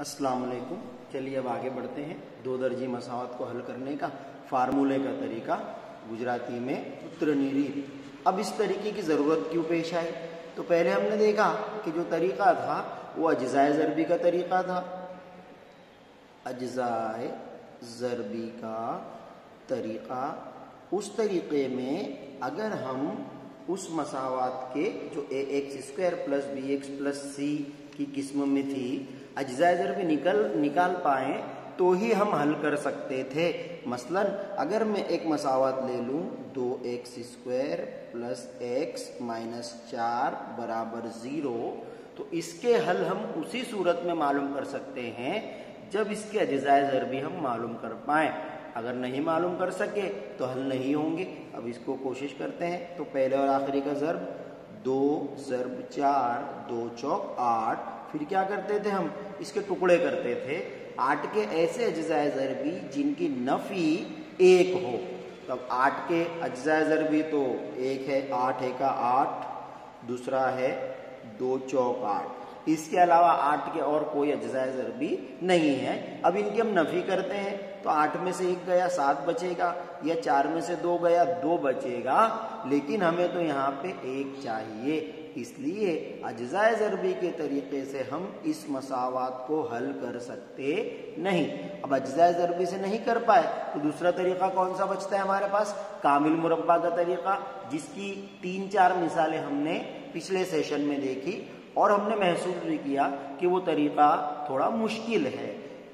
अस्सलाम वालेकुम। चलिए अब आगे बढ़ते हैं। दो दर्जी मसावत को हल करने का फार्मूले का तरीका, गुजराती में उत्तरनी रीत। अब इस तरीके की ज़रूरत क्यों पेश आई? तो पहले हमने देखा कि जो तरीका था वो अज्जाए ज़रबी का तरीका था। अज्जाए ज़रबी का तरीका, उस तरीके में अगर हम उस मसावात के जो ax² plus bx plus c की किस्म में थी अज्जाए ज़रबी निकाल पाए तो ही हम हल कर सकते थे। मसलन अगर मैं एक मसावत ले लूं 2x² प्लस x माइनस 4 बराबर 0, तो इसके हल हम उसी सूरत में मालूम कर सकते हैं जब इसके अज्जाए ज़रबी हम मालूम कर पाए। अगर नहीं मालूम कर सके तो हल नहीं होंगे। अब इसको कोशिश करते हैं। तो पहले और आखिरी का ज़र्ब 2 ज़र्ब 4, 2 चौक 8। फिर क्या करते थे हम? इसके टुकड़े करते थे। 8 के ऐसे अज्जाए ज़रबी जिनकी नफ़ी 1 हो। तब 8 के अज्जाए ज़रबी तो 1 है, 8 है का 8, दूसरा है 2 चौक 8। इसके अलावा 8 के और कोई अज्जाए ज़रबी नहीं है। अब इनकी हम नफ़ी करते हैं तो 8 में से 1 गया 7 बचेगा, या 4 में से 2 गया 2 बचेगा, लेकिन हमें तो यहाँ पे 1 चाहिए। इसलिए अज्जाए ज़रबी के तरीके से हम इस मसावात को हल कर सकते नहीं। अब अज्जाए ज़रबी से नहीं कर पाए तो दूसरा तरीका कौन सा बचता है हमारे पास? कामिल मुरब्बा का तरीका, जिसकी 3-4 मिसालें हमने पिछले सेशन में देखी और हमने महसूस भी किया कि वो तरीका थोड़ा मुश्किल है।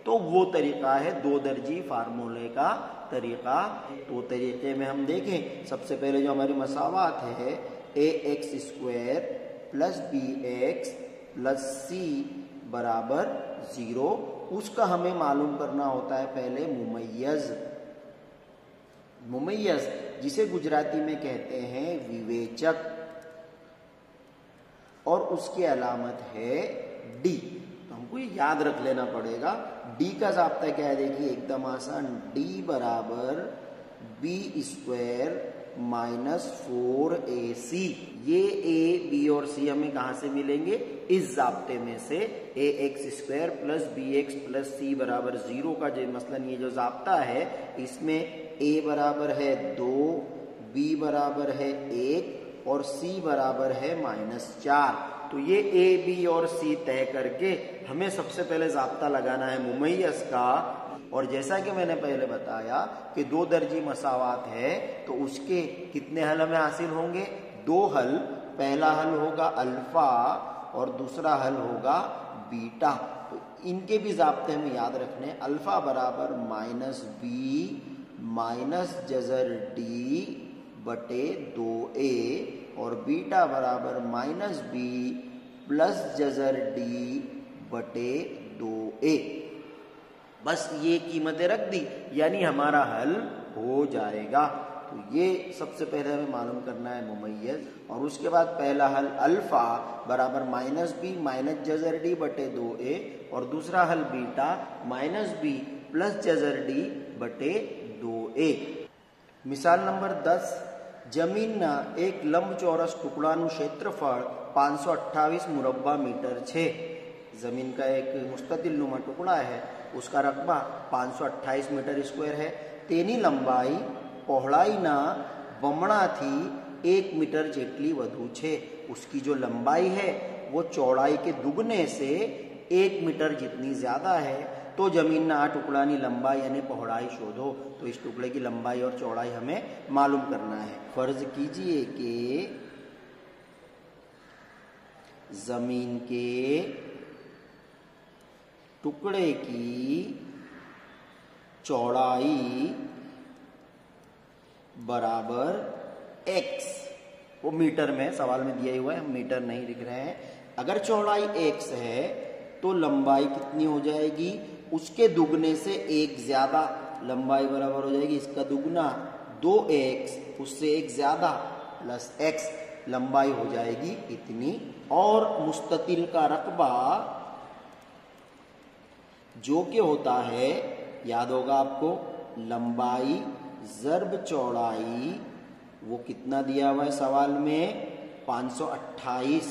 तो वो तरीका है दो दर्जी फार्मूले का तरीका। तो तरीके में हम देखें, सबसे पहले जो हमारी मसावात है ax² plus bx plus c बराबर 0, उसका हमें मालूम करना होता है पहले मुमय्यज। मुमय्यज जिसे गुजराती में कहते हैं विवेचक, और उसकी अलामत है डी। तो हमको ये याद रख लेना पड़ेगा। डी का ज़ाब्ता क्या है? देखिए एकदम आसान, डी बराबर b² माइनस 4ac। ये a, b और c हमें कहाँ से मिलेंगे? इस ज़ाब्ते में से। ax² plus bx plus c बराबर 0 का जो मसलन ये जो ज़ाब्ता है, इसमें a बराबर है 2, b बराबर है 1 और c बराबर है -4। तो ये a, b और c तय करके हमें सबसे पहले ज़ाब्ता लगाना है मुमय्यज़ का। और जैसा कि मैंने पहले बताया कि दो दर्जी मसावात है तो उसके कितने हल हमें हासिल होंगे? 2 हल। पहला हल होगा अल्फा और दूसरा हल होगा बीटा। तो इनके भी ज़ाब्ते हमें याद रखने। अल्फा बराबर -b माइनस जज़र d बटे 2a और बीटा बराबर -b प्लस जज़र d बटे 2a। बस ये कीमतें रख दी, यानी हमारा हल हो जाएगा। तो ये सबसे पहले हमें मालूम करना है मुमय्यज़। और उसके बाद पहला हल अल्फा बराबर -b माइनस जज़र d बटे 2a और दूसरा हल बीटा -b प्लस जज़र d बटे 2a। मिसाल नंबर 10, जमीनना एक लंबचौरस टुकड़ाનું क्षेत्रफળ 528 मुरब्बा मीटर छे। जमीन का एक मुस्ततिल नुमा टुकड़ा है, उसका रकबा 528 मीटर स्क्वायर है। तेनी लंबाई पહોળાઈના બમણાથી 1 मीटर જેટલી વધુ છે। उसकी जो लंबाई है वो चौड़ाई के दुगने से 1 मीटर जितनी ज्यादा है। तो जमीन आ टुकड़ानी लंबाई यानी पહોળાઈ शोधो। तो इस टुकड़े की लंबाई और चौड़ाई हमें मालूम करना है। फर्ज कीजिए कि जमीन के टुकड़े की चौड़ाई बराबर x, वो मीटर में सवाल में दिया हुआ है, हम मीटर नहीं लिख रहे हैं। अगर चौड़ाई x है तो लंबाई कितनी हो जाएगी? उसके दुगने से 1 ज्यादा। लंबाई बराबर हो जाएगी इसका दुगना 2x, उससे 1 ज्यादा प्लस x, लंबाई हो जाएगी इतनी। और मुस्ततिल का रकबा जो कि होता है, याद होगा आपको, लंबाई ज़र्ब चौड़ाई, वो कितना दिया हुआ है सवाल में? 528।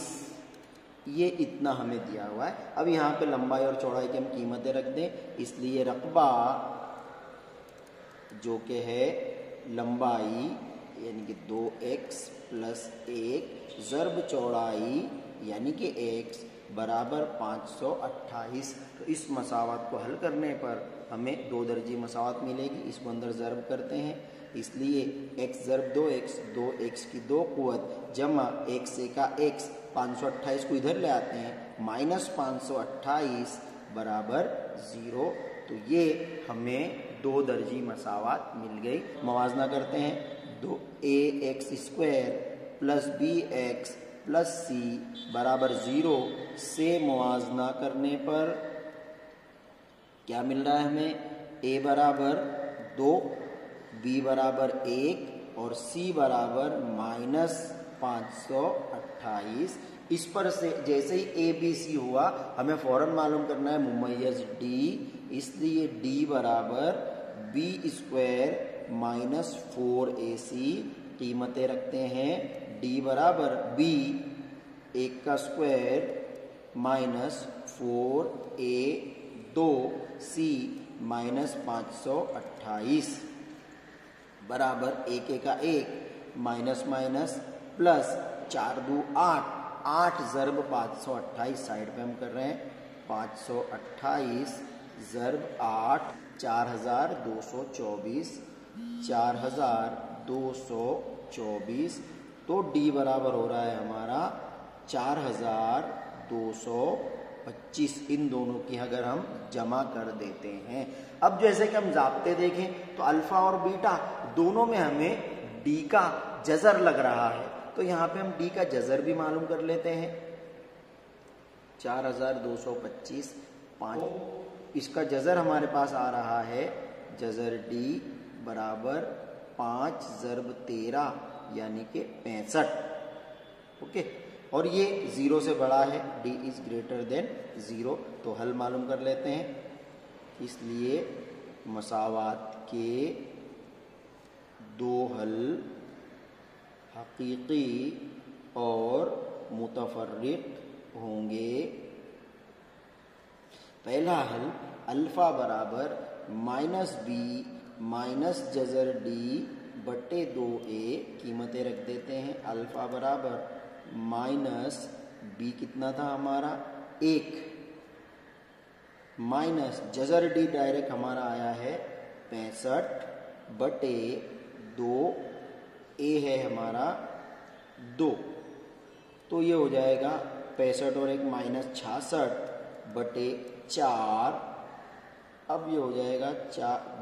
ये इतना हमें दिया हुआ है। अब यहाँ पे लंबाई और चौड़ाई की हम कीमतें रख दें, इसलिए रकबा जो कि है लंबाई यानी कि 2x + 1 ज़र्ब चौड़ाई यानी कि x बराबर 528। तो इस मसावत को हल करने पर हमें 2 दर्जी मसावत मिलेगी। इसको अंदर ज़र्ब करते हैं, इसलिए x ज़र्ब 2x, 2x की 2 कुव्वत जमा x का x, 528 को इधर ले आते हैं, -528 बराबर 0। तो ये हमें 2 दर्जी मसावत मिल गई। मवाजना करते हैं, 2ax² + bx + c बराबर 0 से मुवाजना करने पर क्या मिल रहा है हमें? a बराबर 2, b बराबर 1 और c बराबर -528। इस पर से जैसे ही a b c हुआ हमें फौरन मालूम करना है मुमय्यज d, इसलिए d बराबर b² - 4ac। कीमतें रखते हैं, d बराबर b 1 का स्क्वायर -4a 2c -528 बराबर 1 का 1 माइनस प्लस 4 2 8, 8 ज़र्ब 528 साइड पे हम कर रहे हैं, 528 ज़र्ब 8 4224, 4224। तो d बराबर हो रहा है हमारा 4225। इन दोनों की अगर हम जमा कर देते हैं, अब जैसे कि हम ज़ाब्ते देखें तो अल्फा और बीटा दोनों में हमें d का जज़र लग रहा है, तो यहाँ पे हम d का जज़र भी मालूम कर लेते हैं। 4225 5, इसका जज़र हमारे पास आ रहा है, जज़र d बराबर 5 ज़र्ब 13 यानी कि 65। ओके, और ये 0 से बड़ा है, d इज ग्रेटर देन 0। तो हल मालूम कर लेते हैं, इसलिए मसावात के 2 हल हकीकी और मुतफर्रिक होंगे। पहला हल अल्फा बराबर -b माइनस जज़र d बटे 2a। कीमतें रख देते हैं, अल्फा बराबर -b कितना था हमारा 1 माइनस जज़र d डायरेक्ट हमारा आया है 65 बटे 2, a है हमारा 2, तो ये हो जाएगा 65 और 1 -66 बटे 4। अब ये हो जाएगा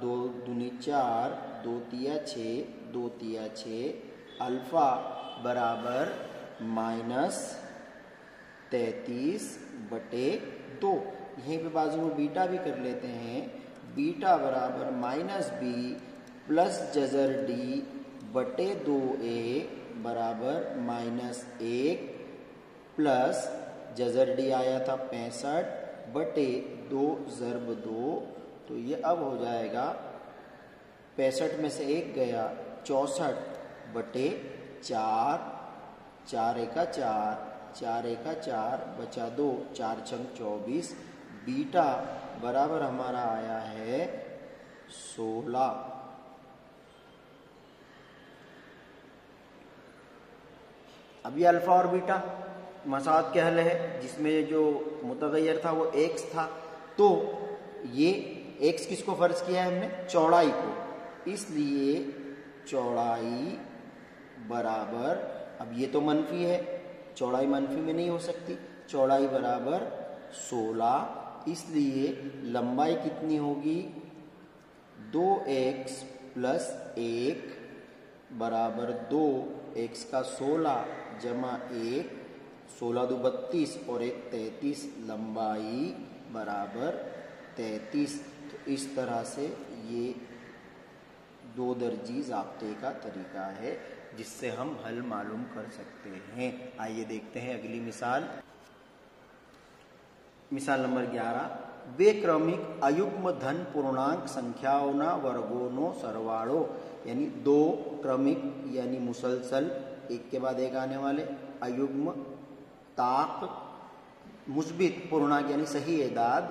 2 दूनी 4, 2 तिया 6, 2 तिया 6, अल्फा बराबर -33 बटे 2। यहीं पे बाजू में बीटा भी कर लेते हैं, बीटा बराबर -b प्लस जज़र d बटे 2a बराबर -1 प्लस जज़र d आया था 65 बटे 2 ज़र्ब 2। तो ये अब हो जाएगा 65 में से 1 गया 64 बटे 4, 4 एका 4, 4 एका 4 बचा 2, 4 छंग 24। बीटा बराबर हमारा आया है 16। अब ये अल्फा और बीटा मसावत के हल है, जिसमें जो मुतगय्यर था वो x था, तो ये x किसको फर्ज किया है हमने? चौड़ाई को, इसलिए चौड़ाई बराबर, अब ये तो मनफी है, चौड़ाई मनफी में नहीं हो सकती, चौड़ाई बराबर 16, इसलिए लंबाई कितनी होगी 2x + 1 बराबर 2, x का 16 जमा 1, 16 दो 32 और 1 33, लंबाई बराबर 33। तो इस तरह से ये 2 दर्जी ज़ाब्ते का तरीका है जिससे हम हल मालूम कर सकते हैं। आइए देखते हैं अगली मिसाल। मिसाल नंबर 11, वे क्रमिक अयुग्म धन पूर्णांक संख्याओं वर्गों सरवाड़ो, यानी 2 क्रमिक यानी मुसलसल एक के बाद एक आने वाले अयुग्म ताक मुस्बित पूर्णांक यानी सही एदाद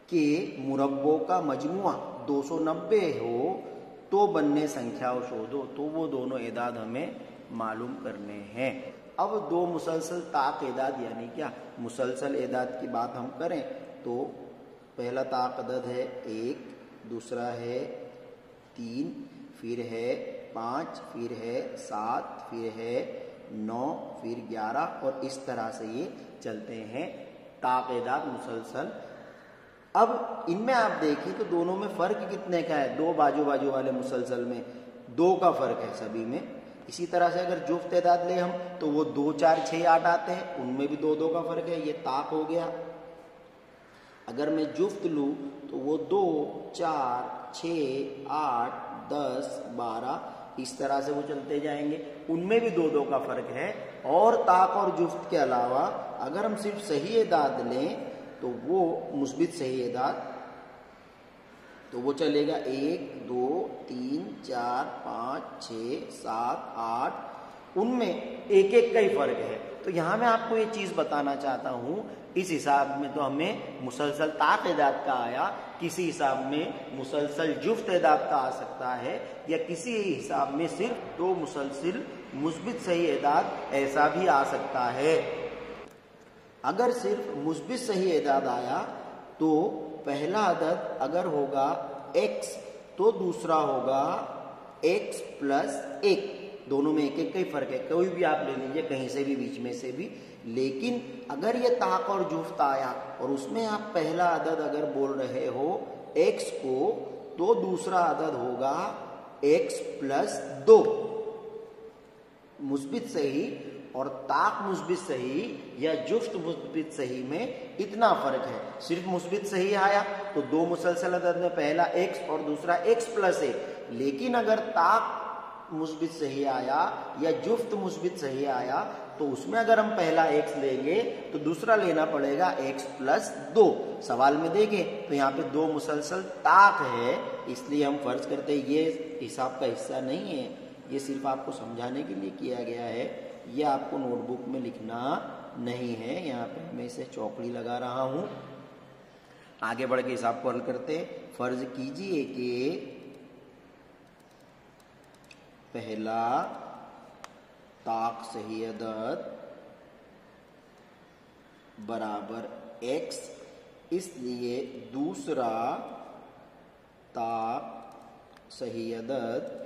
के मुरब्बों का मजमुआ 290 हो तो बनने संख्याओं शोधो। तो वो दोनों एदाद हमें मालूम करने हैं। अब दो मुसलसल ताक एदाद यानी क्या, मुसलसल एदाद की बात हम करें तो पहला ताक अदद है 1, दूसरा है 3, फिर है 5, फिर है 7, फिर है 9, फिर 11 और इस तरह से ये चलते हैं ताक एदाद मुसलसल। अब इनमें आप देखिए तो दोनों में फर्क कितने का है, दो बाजू बाजू वाले मुसलसल में 2 का फर्क है सभी में। इसी तरह से अगर जुफ्त एदाद ले हम तो वो 2, 4, 6, 8 आते हैं, उनमें भी 2 का फर्क है, ये ताक हो गया। अगर मैं जुफ्त लूँ तो वो 2, 4, 6, 8, 10, 12 इस तरह से वो चलते जाएंगे, उनमें भी 2 का फर्क है। और ताक और जुफ्त के अलावा अगर हम सिर्फ सही एदाद लें तो वो मुस्बित सही एदाद तो वो चलेगा 1, 2, 3, 4, 5, 6, 7, 8 उनमें एक एक का ही फर्क है। तो यहाँ मैं आपको ये चीज बताना चाहता हूँ, इस हिसाब में तो हमें मुसलसल ताक एदाद का आया, किसी हिसाब में मुसलसल जुफ्त एदाद का आ सकता है, या किसी हिसाब में सिर्फ 2 मुसलसल मुस्बित सही एदाद ऐसा भी आ सकता है। अगर सिर्फ मुस्बित सही एदाद आया तो पहला अदद अगर होगा x तो दूसरा होगा x प्लस 1, दोनों में एक एक का ही फर्क है, कोई भी आप ले लीजिए कहीं से भी बीच में से भी। लेकिन अगर ये ताक और जुफ्त आया और उसमें आप पहला अदद अगर बोल रहे हो x को तो दूसरा अदद होगा x प्लस 2। मुस्बित सही और ताक मुस्बित सही या जुफ्त मुस्बित सही में इतना फर्क है। सिर्फ मुस्बित सही आया तो 2 मुसलसल अदद में पहला x और दूसरा x प्लस 1, लेकिन अगर ताक मुस्बित सही आया या जुफ्त मुस्बित सही आया तो उसमें अगर हम पहला x लेंगे तो दूसरा लेना पड़ेगा x प्लस 2। सवाल में देखें तो यहाँ पे 2 मुसलसल ताक है, इसलिए हम फर्ज करते हैं ये हिसाब का हिस्सा नहीं है, ये सिर्फ आपको समझाने के लिए किया गया है, ये आपको नोटबुक में लिखना नहीं है। यहाँ पे मैं इसे चौकड़ी लगा रहा हूं। आगे बढ़ के हिसाब को हल करते हैं। फर्ज कीजिए कि पहला ताक सही अदद बराबर x, इसलिए दूसरा ताक सही अदद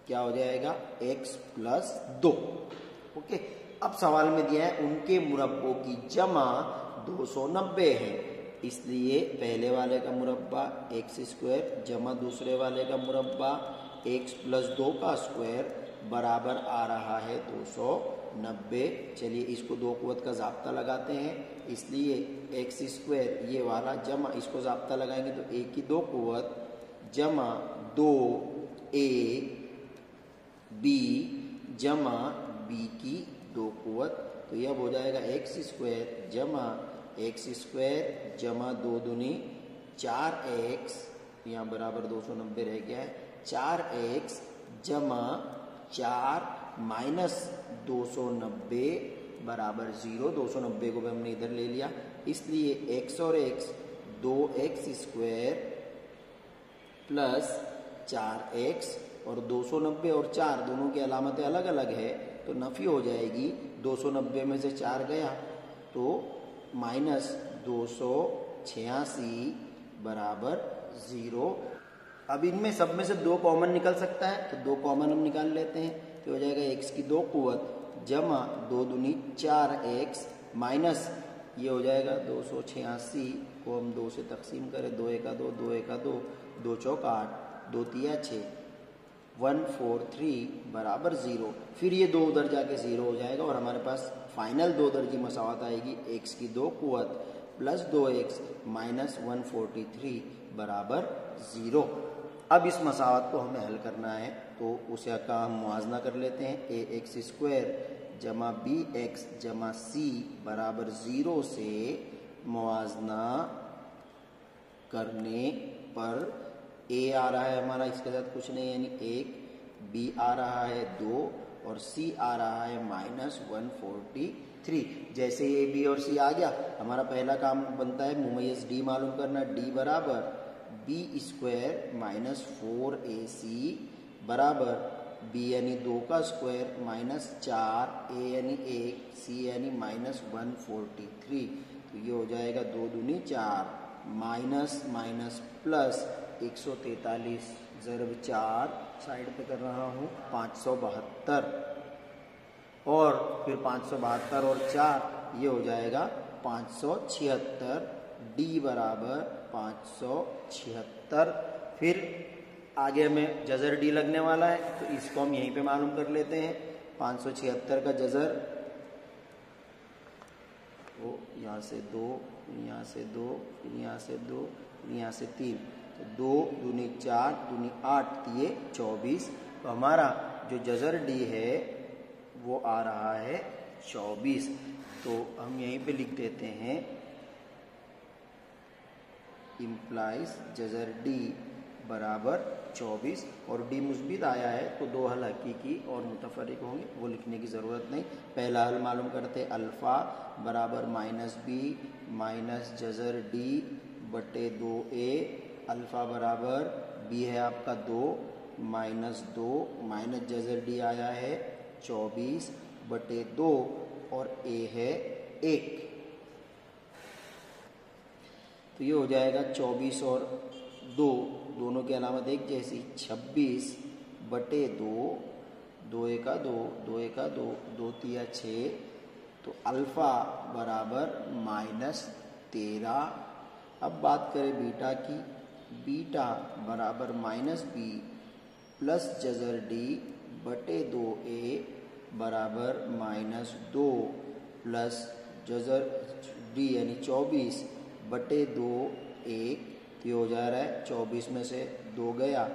क्या हो जाएगा x प्लस 2। ओके, अब सवाल में दिया है उनके मुरब्बों की जमा 290 है, इसलिए पहले वाले का मुरब्बा x² जमा दूसरे वाले का मुरब्बा x प्लस 2 का स्क्वायर बराबर आ रहा है 290। चलिए इसको 2 कुवत का जाब्ता लगाते हैं, इसलिए x² ये वाला जमा इसको जाब्ता लगाएंगे तो a की 2 कुवत जमा 2a b जमा b की 2 कुवत, तो यह हो जाएगा x² जमा x² जमा 2 दूनी 4x, यहाँ बराबर 290 रह गया है, 4x जमा 4 माइनस 290 बराबर 0। 290 को भी हमने इधर ले लिया, इसलिए x और x 2x² प्लस 4x और 290 और 4 दोनों की अलामतें अलग अलग है तो नफी हो जाएगी। 290 में से 4 गया तो माइनस 286 बराबर 0। अब इनमें सब में से 2 कॉमन निकल सकता है तो 2 कॉमन हम निकाल लेते हैं, तो हो जाएगा x की 2 कुवत जमा 2 दूनी 4x माइनस ये हो जाएगा 286 को हम 2 से तकसीम करें, 2 एका 2, 2 एका 2, 2 चौका 8, 2 तिया 6, 143 बराबर 0। फिर ये 2 उधर जाके 0 हो जाएगा और हमारे पास फाइनल 2 दर्जी मसावत आएगी x की 2 कुवत प्लस 2x माइनस 143 बराबर 0। अब इस मसावत को हमें हल करना है तो उसे का हम मुआजना कर लेते हैं। ax² जमा bx जमा c बराबर 0 से मुआजना करने पर a आ रहा है हमारा, इसके साथ कुछ नहीं यानी 1, b आ रहा है 2 और c आ रहा है माइनस 143। 3। जैसे ये बी और सी आ गया, हमारा पहला काम बनता है मुमय्यज डी मालूम करना। डी बराबर बी स्क्वायर माइनस 4ac बराबर बी यानी 2 का स्क्वायर माइनस 4, ए यानी 1, सी यानी माइनस 143। तो ये हो जाएगा 2 दूनी 4 माइनस माइनस प्लस 143 ज़रब 4 साइड पे कर रहा हूँ 572 और फिर 572 और 4 ये हो जाएगा 576। डी बराबर 576। फिर आगे हमें जज़र डी लगने वाला है तो इसको हम यहीं पे मालूम कर लेते हैं। 576 का जज़र वो यहाँ से 2, यहाँ से 2, यहाँ से 2, यहाँ से 3, तो 2 दूनी 4 दूनी 8 दिए 24। तो हमारा जो जज़र डी है वो आ रहा है 24। तो हम यहीं पे लिख देते हैं इम्प्लाइज जज़र डी बराबर 24 और डी मुस्बित आया है तो 2 हल हकीकी और मुतफरिक होंगे, वो लिखने की ज़रूरत नहीं। पहला हल मालूम करते अल्फ़ा बराबर माइनस बी माइनस जज़र डी बटे 2a। अल्फ़ा बराबर बी है आपका 2 माइनस 2 माइनस जज़र डी आया है 24 बटे 2 और a है 1। तो ये हो जाएगा 24 और 2 दोनों की अलामत एक जैसी 26 बटे 2, 2 एका 2, 2 एका 2, 2 तिया 6। तो अल्फ़ा बराबर माइनस 13। अब बात करें बीटा की, बीटा बराबर माइनस बी प्लस जज़र डी बटे 2a बराबर माइनस 2 प्लस जज़र डी यानी 24 बटे 2 1। ये हो जा रहा है 24 में से 2 गया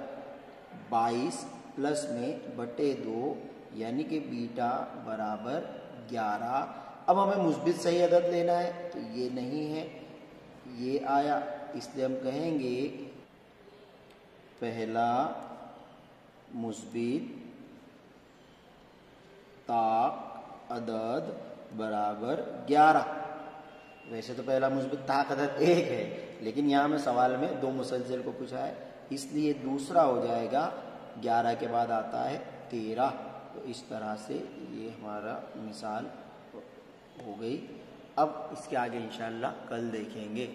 22 प्लस में बटे 2 यानी कि बीटा बराबर 11। अब हमें मुस्बित सही अदद लेना है तो ये नहीं है, ये आया, इसलिए हम कहेंगे पहला मुस्बित ताक अदद बराबर 11। वैसे तो पहला मुस्बित ताक अदद 1 है, लेकिन यहाँ में सवाल में 2 मुसलसल को पूछा है, इसलिए दूसरा हो जाएगा 11 के बाद आता है 13। तो इस तरह से ये हमारा मिसाल हो गई। अब इसके आगे इंशाअल्लाह कल देखेंगे।